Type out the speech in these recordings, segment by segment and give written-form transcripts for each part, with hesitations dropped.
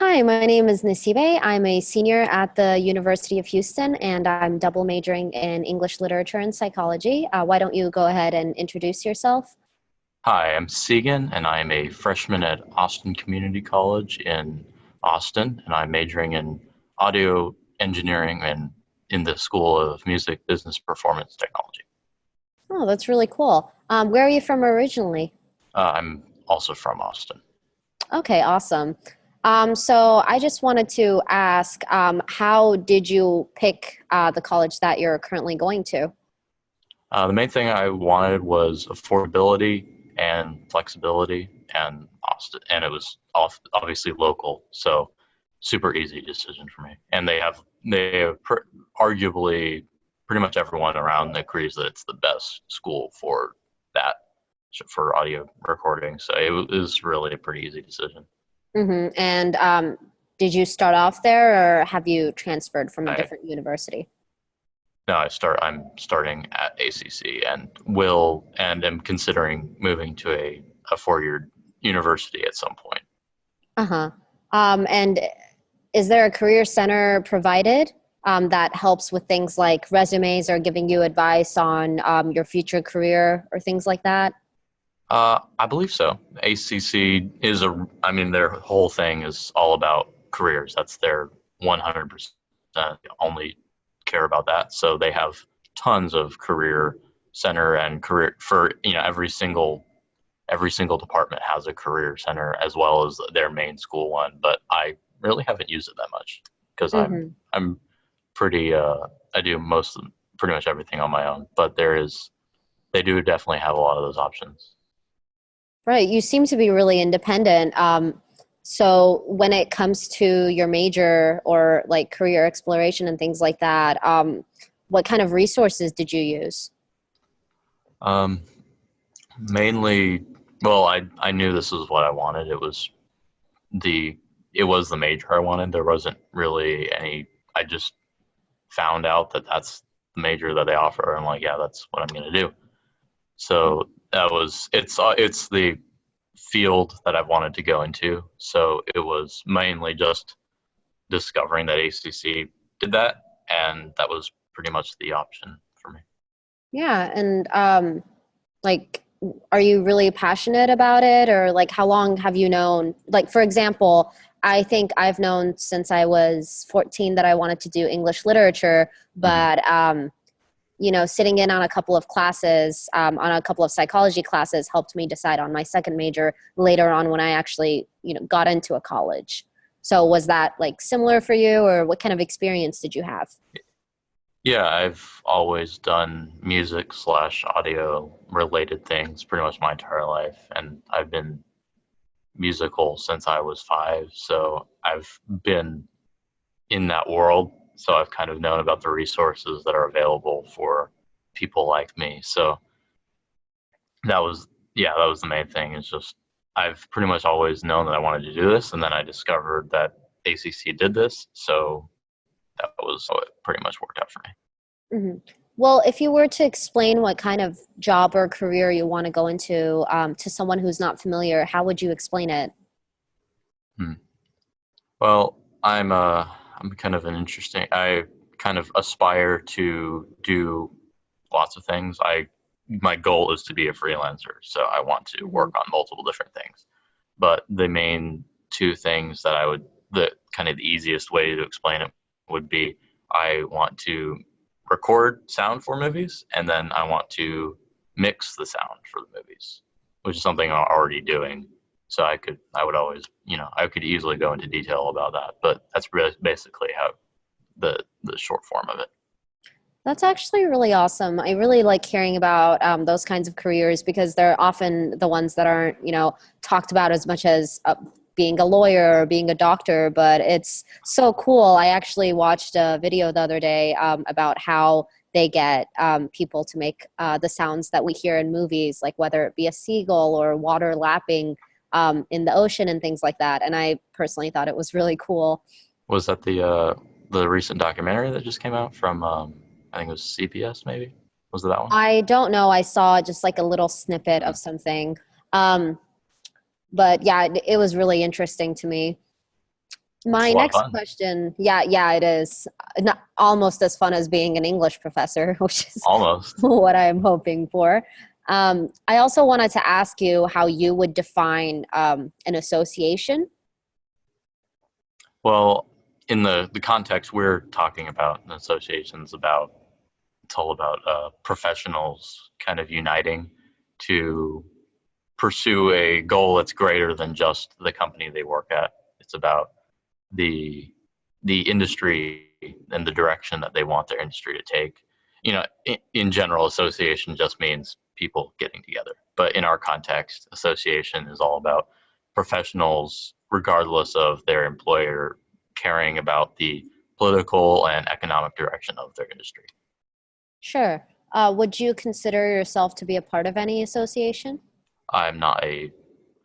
Hi, my name is Nasibe. I'm a senior at the University of Houston, and I'm double majoring in English literature and psychology. Why don't you go ahead and introduce yourself? Hi, I'm Siegen, and I'm a freshman at Austin Community College in Austin, and I'm majoring in audio engineering and in the School of Music Business Performance Technology. Oh, that's really cool. Where are you from originally? I'm also from Austin. Okay, awesome. So I just wanted to ask, how did you pick the college that you're currently going to? The main thing I wanted was affordability and flexibility, and Austin, and it was obviously local, so super easy decision for me. And they have arguably pretty much everyone around agrees that it's the best school for that for audio recording. So it was really a pretty easy decision. And did you start off there, or have you transferred from a I different university? No, I'm starting at ACC and am considering moving to a 4 year university at some point. Uh-huh. And is there a career center provided that helps with things like resumes or giving you advice on your future career or things like that? I believe so. ACC I mean, their whole thing is all about careers. That's their 100% only care about that. So they have tons of career center and career for, every single department has a career center as well as their main school one, but I really haven't used it that much because Hmm. I'm pretty I do pretty much everything on my own, but they do definitely have a lot of those options. Right. You seem to be really independent. So when it comes to your major or like career exploration and things like that, what kind of resources did you use? Um, Mainly, well, I knew this was what I wanted. The it was the major I wanted. There wasn't really any. I just found out that that's the major that they offer. I'm like, yeah, that's what I'm gonna do. So it's the field that I've wanted to go into. So it was mainly just discovering that ACC did that, and that was pretty much the option for me. Yeah. And like, are you really passionate about it, or like how long have you known? Like, for example, I think I've known since I was 14 that I wanted to do English literature, Hmm. but sitting in on a couple of classes, on a couple of psychology classes, helped me decide on my second major later on when I actually got into a college. So was that like similar for you, or what kind of experience did you have? Yeah, I've always done music slash audio related things pretty much my entire life, and I've been musical since I was 5. So I've been in that world. So I've kind of known about the resources that are available for people like me. So that was, yeah, that was the main thing. Is just I've pretty much always known that I wanted to do this, and then I discovered that ACC did this. So that was how it pretty much worked out for me. Hmm. Well, if you were to explain what kind of job or career you want to go into to someone who's not familiar, how would you explain it? Hmm. Well, I'm kind of an interesting. I kind of aspire to do lots of things. I My goal is to be a freelancer, so I want to Hmm. work on multiple different things. But the main two things the kind of the easiest way to explain it would be I want to record sound for movies, and then I want to mix the sound for the movies, which is something I'm already doing. So I would always, I could easily go into detail about that, but that's really basically how the short form of it. That's actually really awesome. I really like hearing about those kinds of careers because they're often the ones that aren't, talked about as much as being a lawyer or being a doctor. But it's so cool. I actually watched a video the other day about how they get people to make the sounds that we hear in movies, like whether it be a seagull or water lapping in the ocean and things like that. And I personally thought it was really cool. Was that the recent documentary that just came out from I think it was CBS maybe? Was it that one? I don't know. I saw just like a little snippet of Mhm. something. Um, but yeah, it was really interesting to me. It's a My lot of next fun. question, yeah, yeah, it is not almost as fun as being an English professor, which is Almost. what I'm hoping for. I also wanted to ask you how you would define an association. Well, in the context we're talking about, in associations about it's all about professionals kind of uniting to pursue a goal that's greater than just the company they work at. It's about the the industry and the direction that they want their industry to take. In general, association just means people getting together. But in our context, association is all about professionals, regardless of their employer, caring about the political and economic direction of their industry. Sure. Would you consider yourself to be a part of any association? I'm not a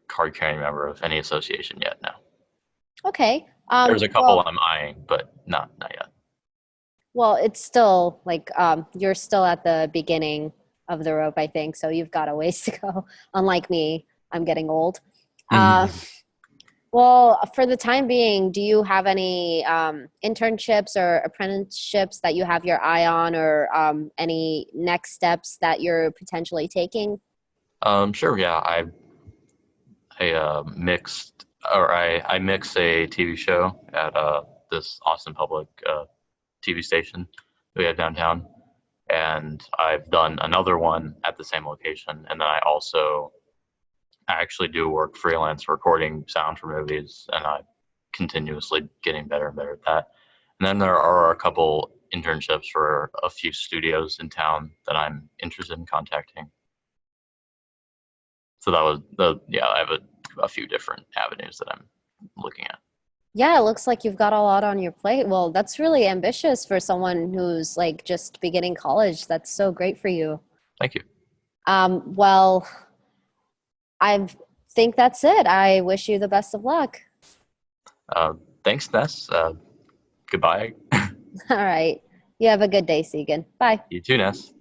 card carrying member of any association yet. No, Okay. there's a couple Well, I'm eyeing, but not yet. well, it's still like you're still at the beginning of the rope, I think. So you've got a ways to go. Unlike me, I'm getting old. Uh, well, for the time being, do you have any internships or apprenticeships that you have your eye on, or any next steps that you're potentially taking? Sure. Yeah, I mix a TV show at this Austin Public TV station we have downtown, and I've done another one at the same location, and then I actually do work freelance recording sound for movies, and I'm continuously getting better and better at that. And then there are a couple internships for a few studios in town that I'm interested in contacting. So that was the yeah, I have a few different avenues that I'm looking at. Yeah, it looks like you've got a lot on your plate. Well, that's really ambitious for someone who's like just beginning college. That's so great for you. Thank you. Well, I think that's it. I wish you the best of luck. Uh, Thanks, Ness. Goodbye. All right. You have a good day, Siegen. Bye. You too, Ness.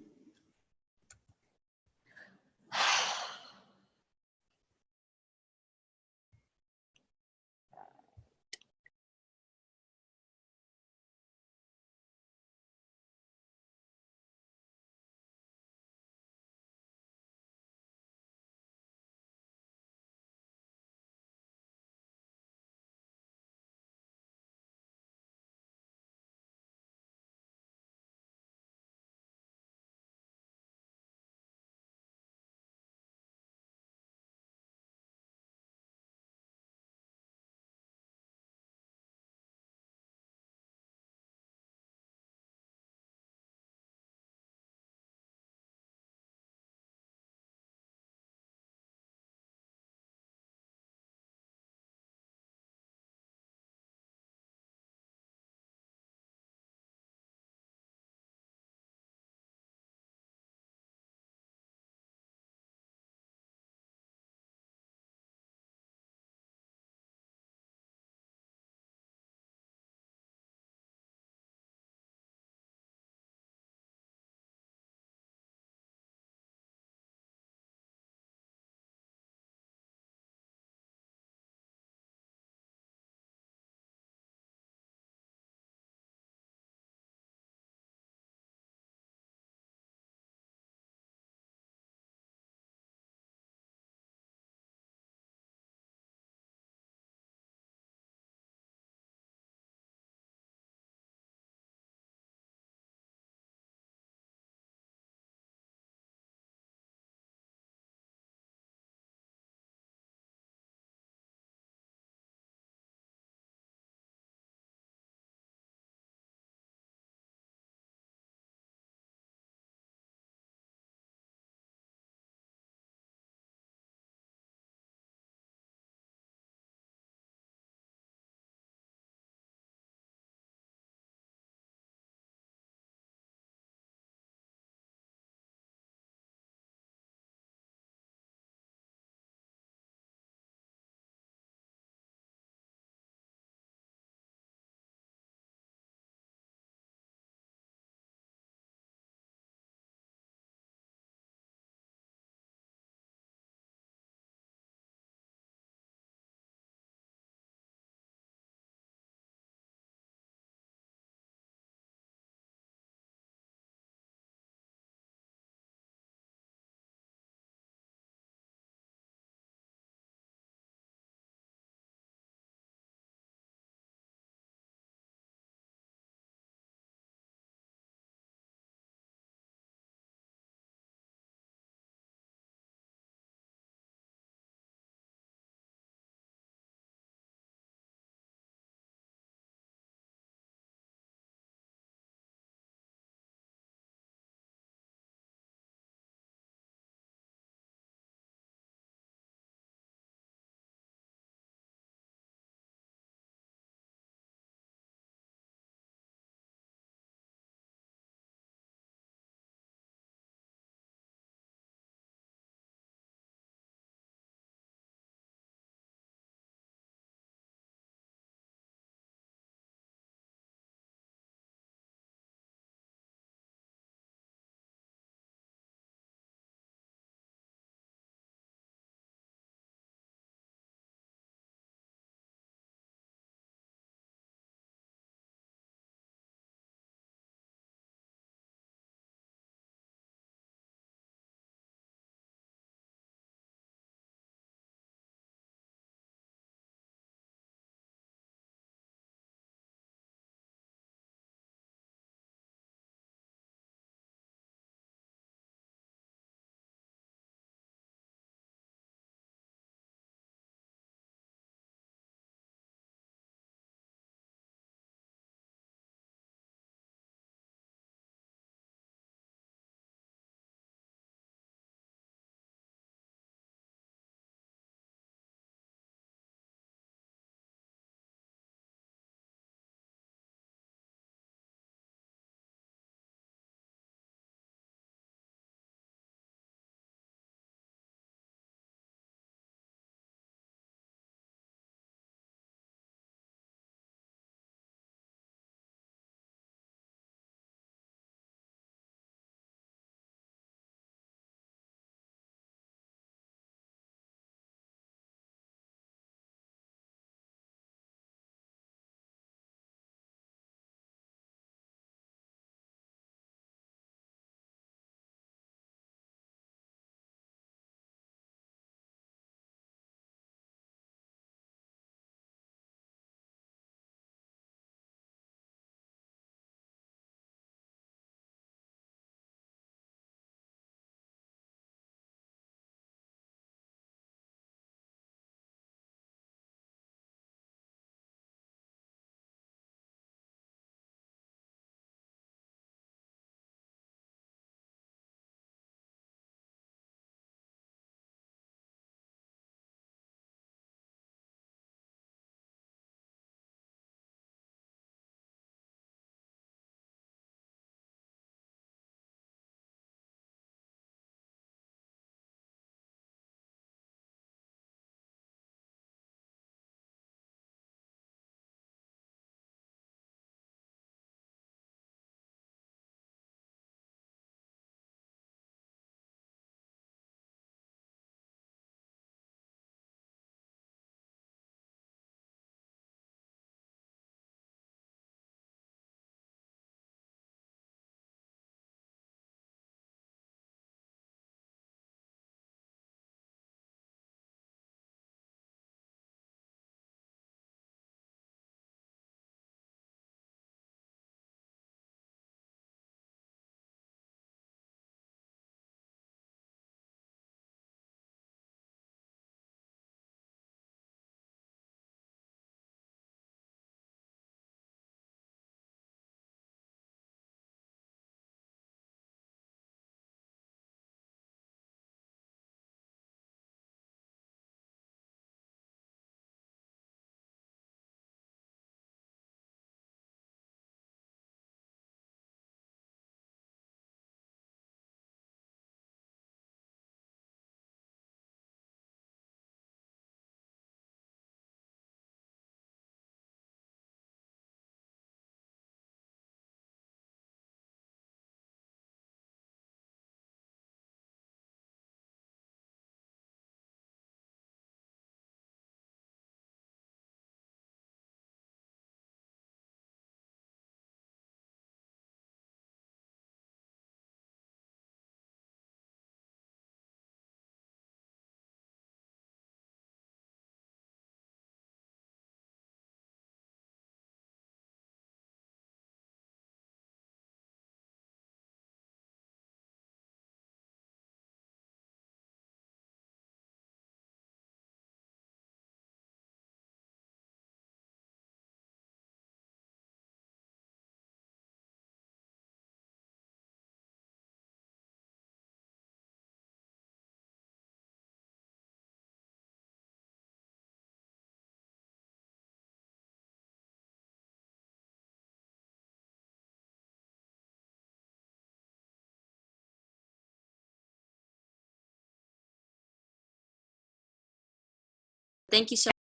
Thank you so